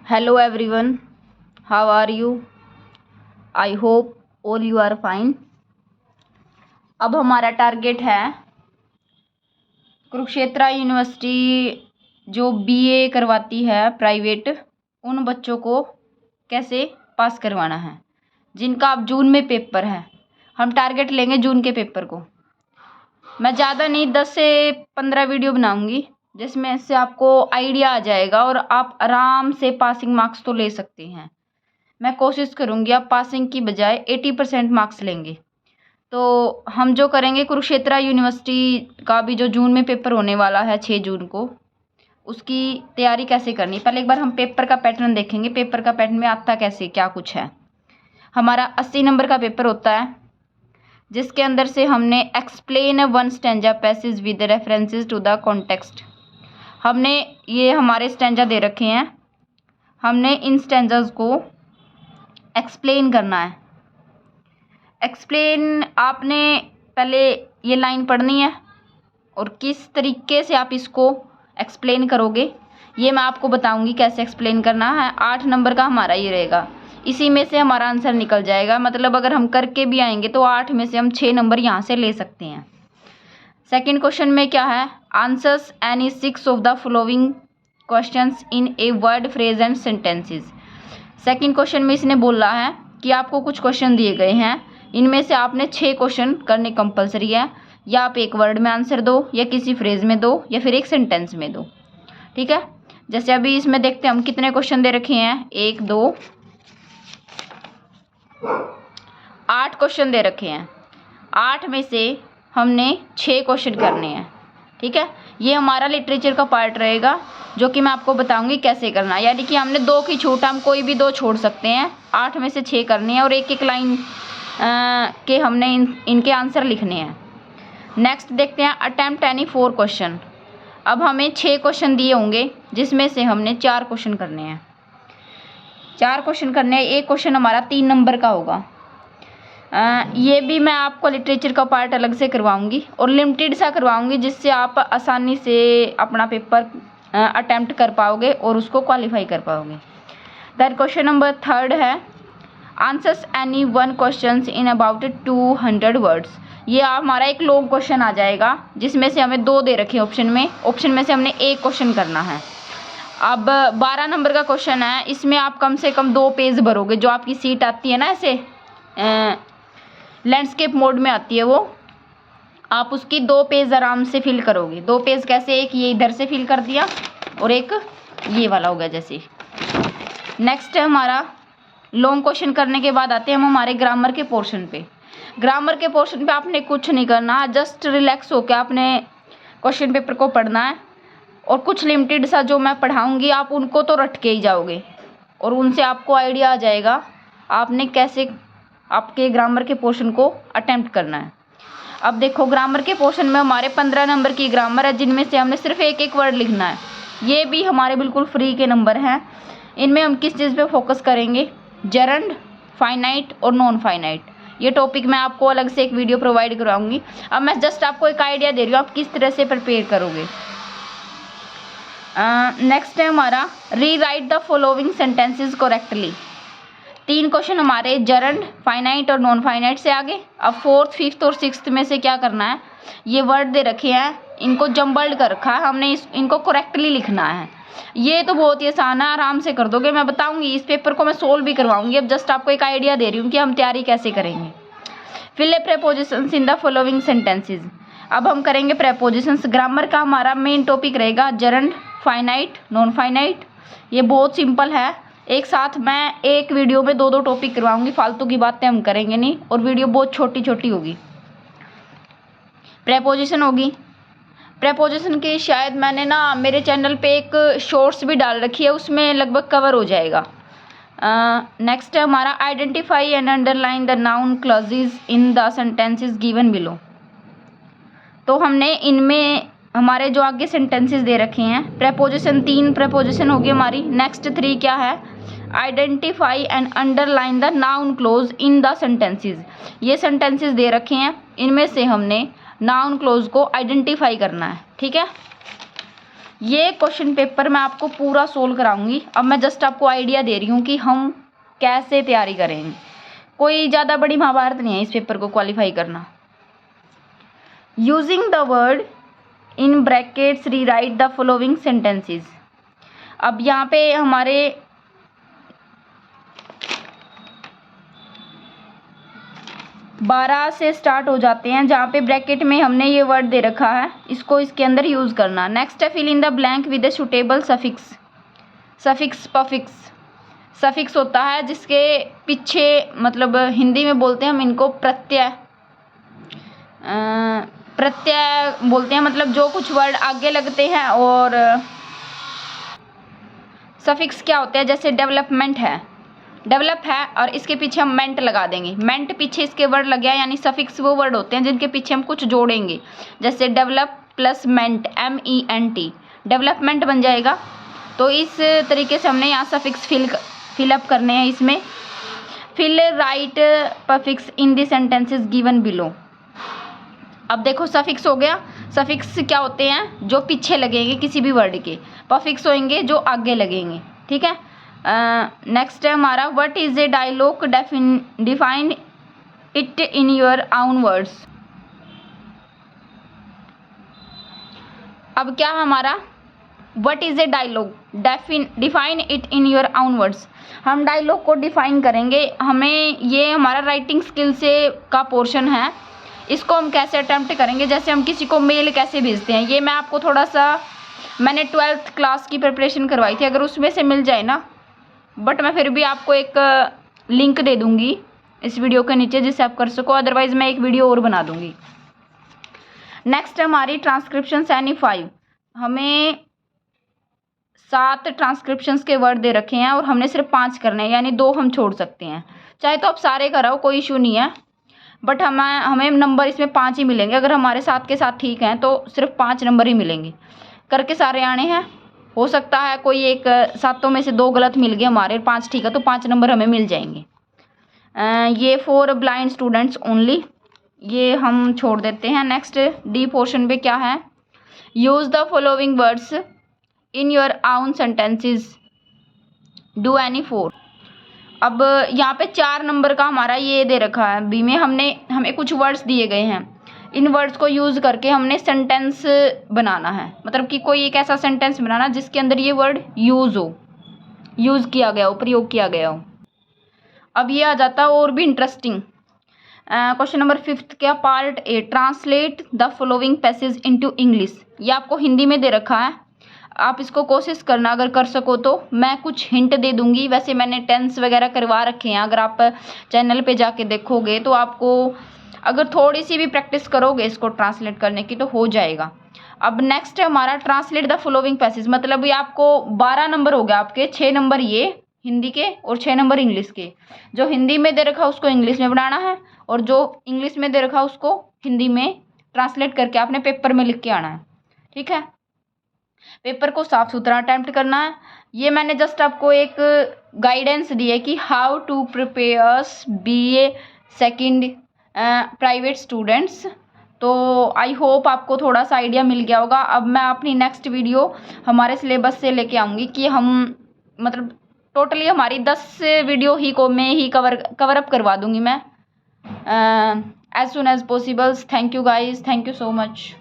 Hello everyone, how are you? I hope all you are fine. अब हमारा target है Kurukshetra university जो BA करवाती है प्राइवेट, उन बच्चों को कैसे पास करवाना है जिनका अब जून में पेपर है। हम टारगेट लेंगे जून के पेपर को। मैं ज़्यादा नहीं 10 से 15 वीडियो बनाऊंगी जिसमें से आपको आइडिया आ जाएगा और आप आराम से पासिंग मार्क्स तो ले सकते हैं। मैं कोशिश करूंगी आप पासिंग की बजाय 80% मार्क्स लेंगे। तो हम जो करेंगे कुरुक्षेत्र यूनिवर्सिटी का भी जो जून में पेपर होने वाला है 6 जून को, उसकी तैयारी कैसे करनी, पहले एक बार हम पेपर का पैटर्न देखेंगे। पेपर का पैटर्न में आता कैसे क्या कुछ है। हमारा 80 नंबर का पेपर होता है जिसके अंदर से हमने explain one stanza passage with references to the context. हमने ये हमारे स्टैंजा दे रखे हैं, हमने इन स्टैंजास को एक्सप्लेन करना है। एक्सप्लेन आपने पहले ये लाइन पढ़नी है और किस तरीके से आप इसको एक्सप्लेन करोगे ये मैं आपको बताऊंगी कैसे एक्सप्लेन करना है। 8 नंबर का हमारा ये रहेगा, इसी में से हमारा आंसर निकल जाएगा। मतलब अगर हम करके भी आएंगे तो 8 में से हम 6 नंबर यहाँ से ले सकते हैं। सेकंड क्वेश्चन में क्या है, answers any 6 of the following questions in a word phrase and sentences. Second question में इसने बोला है कि आपको कुछ क्वेश्चन दिए गए हैं, इनमें से आपने 6 क्वेश्चन करने कंपलसरी है। या आप एक वर्ड में आंसर दो, या किसी फ्रेज में दो, या फिर एक सेंटेंस में दो। ठीक है, जैसे अभी इसमें देखते हैं हम कितने क्वेश्चन दे रखे हैं। 1 2 8 क्वेश्चन दे रखे हैं। 8 में से हमने 6 क्वेश्चन करने हैं। ठीक है, ये हमारा लिटरेचर का पार्ट रहेगा जो कि मैं आपको बताऊंगी कैसे करना है। यानी कि हमने 2 की छूट, हम कोई भी 2 छोड़ सकते हैं। 8 में से 6 करनी है और एक एक लाइन के हमने इनके आंसर लिखने हैं। नेक्स्ट देखते हैं, अटेम्प्ट एनी 4 क्वेश्चन। अब हमें 6 क्वेश्चन दिए होंगे जिसमें से हमने 4 क्वेश्चन करने हैं। 4 क्वेश्चन करने हैं, एक क्वेश्चन हमारा 3 नंबर का होगा। ये भी मैं आपको लिटरेचर का पार्ट अलग से करवाऊंगी और लिमिटेड सा करवाऊंगी जिससे आप आसानी से अपना पेपर अटेम्प्ट कर पाओगे और उसको क्वालिफाई कर पाओगे। दैट क्वेश्चन नंबर 3 है, answers any 1 question in about 200 words. ये हमारा एक लॉन्ग क्वेश्चन आ जाएगा जिसमें से हमें 2 दे रखे ऑप्शन में से हमने एक क्वेश्चन करना है। अब 12 नंबर का क्वेश्चन है, इसमें आप कम से कम 2 पेज भरोगे। जो आपकी सीट आती है ना ऐसे लैंडस्केप मोड में आती है, वो आप उसकी 2 पेज आराम से फिल करोगे। 2 पेज कैसे, एक ये इधर से फिल कर दिया और एक ये वाला हो गया जैसे। नेक्स्ट है हमारा लॉन्ग क्वेश्चन करने के बाद आते हैं हम हमारे ग्रामर के पोर्शन पे। ग्रामर के पोर्शन पे आपने कुछ नहीं करना, जस्ट रिलैक्स होकर आपने क्वेश्चन पेपर को पढ़ना है और कुछ लिमिटेड सा जो मैं पढ़ाऊंगी आप उनको तो रट के ही जाओगे और उनसे आपको आइडिया आ जाएगा आपने कैसे आपके ग्रामर के पोर्शन को अटेम्प्ट करना है। अब देखो ग्रामर के पोर्शन में हमारे 15 नंबर की ग्रामर है जिनमें से हमने सिर्फ एक एक वर्ड लिखना है। ये भी हमारे बिल्कुल फ्री के नंबर हैं। इनमें हम किस चीज़ पे फोकस करेंगे, जरंड, फाइनाइट और नॉन फाइनाइट। ये टॉपिक मैं आपको अलग से एक वीडियो प्रोवाइड कराऊंगी। अब मैं जस्ट आपको एक आइडिया दे रही हूँ आप किस तरह से प्रिपेयर करोगे। नेक्स्ट है हमारा, री right the following sentences correctly. 3 question हमारे जरंड, फाइनाइट और नॉन फाइनाइट से आगे। अब 4th 5th और 6th में से क्या करना है, ये वर्ड दे रखे हैं, इनको जम्बल्ड कर रखा है, हमने इनको करेक्टली लिखना है। ये तो बहुत ही आसान है, आराम से कर दोगे। मैं बताऊंगी, इस पेपर को मैं सोल्व भी करवाऊंगी। अब जस्ट आपको एक आइडिया दे रही हूँ कि हम तैयारी कैसे करेंगे। Fill a prepositions in the following sentences. अब हम करेंगे प्रेपोजिशंस। ग्रामर का हमारा मेन टॉपिक रहेगा जरंड, फाइनाइट, नॉन फाइनाइट। ये बहुत सिंपल है, एक साथ मैं एक वीडियो में 2 टॉपिक करवाऊंगी, फालतू की बातें हम करेंगे नहीं और वीडियो बहुत छोटी छोटी होगी। प्रेपोजिशन होगी, प्रेपोजिशन की शायद मैंने ना मेरे चैनल पे एक शॉर्ट्स भी डाल रखी है, उसमें लगभग कवर हो जाएगा। नेक्स्ट है हमारा, identify and underline the noun clauses in the sentences given below. तो हमने इनमें हमारे जो आगे सेंटेंसेस दे रखे हैं, प्रेपोजिशन 3 प्रेपोजिशन होगी हमारी। नेक्स्ट 3 क्या है, identify and underline the noun close in the sentences. ये सेंटेंसेस दे रखे हैं, इनमें से हमने नाउन क्लोज को आइडेंटिफाई करना है। ठीक है, ये क्वेश्चन पेपर मैं आपको पूरा सोल्व कराऊंगी। अब मैं जस्ट आपको आइडिया दे रही हूँ कि हम कैसे तैयारी करेंगे। कोई ज़्यादा बड़ी महाभारत नहीं है इस पेपर को क्वालिफाई करना। Using the word in brackets rewrite the following sentences. अब यहाँ पे हमारे 12 से स्टार्ट हो जाते हैं, जहाँ पे ब्रैकेट में हमने ये वर्ड दे रखा है, इसको इसके अंदर यूज़ करना। नेक्स्ट है fill in the blank with a suitable suffix. Suffix prefix, suffix होता है जिसके पीछे, मतलब हिंदी में बोलते हैं हम इनको प्रत्यय, प्रत्यय बोलते हैं, मतलब जो कुछ वर्ड आगे लगते हैं। और सफिक्स क्या होते हैं, जैसे डेवलपमेंट है, डेवलप है और इसके पीछे हम मेंट लगा देंगे, मेंट पीछे इसके वर्ड लग गया, यानी सफिक्स वो वर्ड होते हैं जिनके पीछे हम कुछ जोड़ेंगे। जैसे डेवलप प्लस मेंट, MENT, डेवलपमेंट बन जाएगा। तो इस तरीके से हमने यहाँ सफिक्स फिलअप करने हैं इसमें। Fill right prefix in the sentences given below. अब देखो सफिक्स हो गया। सफिक्स क्या होते हैं, जो पीछे लगेंगे किसी भी वर्ड के। पफिक्स होंगे जो आगे लगेंगे, ठीक है। नेक्स्ट है हमारा what is a dialogue, define it in your own words. अब क्या हमारा what is a dialogue, define it in your own words. हम डायलॉग को डिफाइन करेंगे। हमें ये हमारा राइटिंग स्किल से का पोर्शन है, इसको हम कैसे अटेम्प्ट करेंगे। जैसे हम किसी को मेल कैसे भेजते हैं, ये मैं आपको थोड़ा सा, मैंने 12th क्लास की प्रिपरेशन करवाई थी, अगर उसमें से मिल जाए ना, बट मैं फिर भी आपको एक लिंक दे दूंगी इस वीडियो के नीचे जिससे आप कर सको, अदरवाइज मैं एक वीडियो और बना दूंगी। नेक्स्ट हमारी ट्रांसक्रिप्शन एनी 5। हमें 7 ट्रांसक्रिप्शंस के वर्ड दे रखे हैं और हमने सिर्फ 5 करने हैं, यानी 2 हम छोड़ सकते हैं। चाहे तो आप सारे कराओ, कोई इशू नहीं है, बट हमें नंबर इसमें 5 ही मिलेंगे। अगर हमारे 7 के साथ ठीक हैं तो सिर्फ 5 नंबर ही मिलेंगे। करके सारे आने हैं। हो सकता है कोई एक 7 में से 2 गलत मिल गए हमारे, 5 ठीक है, तो 5 नंबर हमें मिल जाएंगे। ये फॉर ब्लाइंड स्टूडेंट्स ओनली, ये हम छोड़ देते हैं। नेक्स्ट डी पोर्शन पे क्या है, use the following words in your own sentences, do any 4। अब यहाँ पे 4 नंबर का हमारा ये दे रखा है बी में, हमें कुछ वर्ड्स दिए गए हैं। इन वर्ड्स को यूज़ करके हमने सेंटेंस बनाना है, मतलब कि कोई एक ऐसा सेंटेंस बनाना जिसके अंदर ये वर्ड यूज़ हो, यूज़ किया गया हो, प्रयोग किया गया हो। अब ये आ जाता है और भी इंटरेस्टिंग क्वेश्चन नंबर 5 क्या, part A, translate the following passage into English. ये आपको हिंदी में दे रखा है, आप इसको कोशिश करना, अगर कर सको तो। मैं कुछ हिंट दे दूंगी, वैसे मैंने टेंस वगैरह करवा रखे हैं, अगर आप चैनल पे जाके देखोगे तो आपको, अगर थोड़ी सी भी प्रैक्टिस करोगे इसको ट्रांसलेट करने की तो हो जाएगा। अब नेक्स्ट है हमारा ट्रांसलेट द फॉलोइंग पैसेज, मतलब ये आपको 12 नंबर हो गया आपके, 6 नंबर ये हिंदी के और 6 नंबर इंग्लिश के। जो हिंदी में दे रखा उसको इंग्लिश में बनाना है, और जो इंग्लिश में दे रखा उसको हिंदी में ट्रांसलेट करके आपने पेपर में लिख के आना है, ठीक है। पेपर को साफ सुथरा अटेम्प्ट करना है। ये मैंने जस्ट आपको एक गाइडेंस दी है कि how to prepare BA second private students. तो आई होप आपको थोड़ा सा आइडिया मिल गया होगा। अब मैं अपनी नेक्स्ट वीडियो हमारे सिलेबस से लेके आऊँगी कि हम, मतलब टोटली हमारी 10 वीडियो ही को मैं ही कवर अप करवा दूँगी मैं as soon as possible. Thank you guys, thank you so much.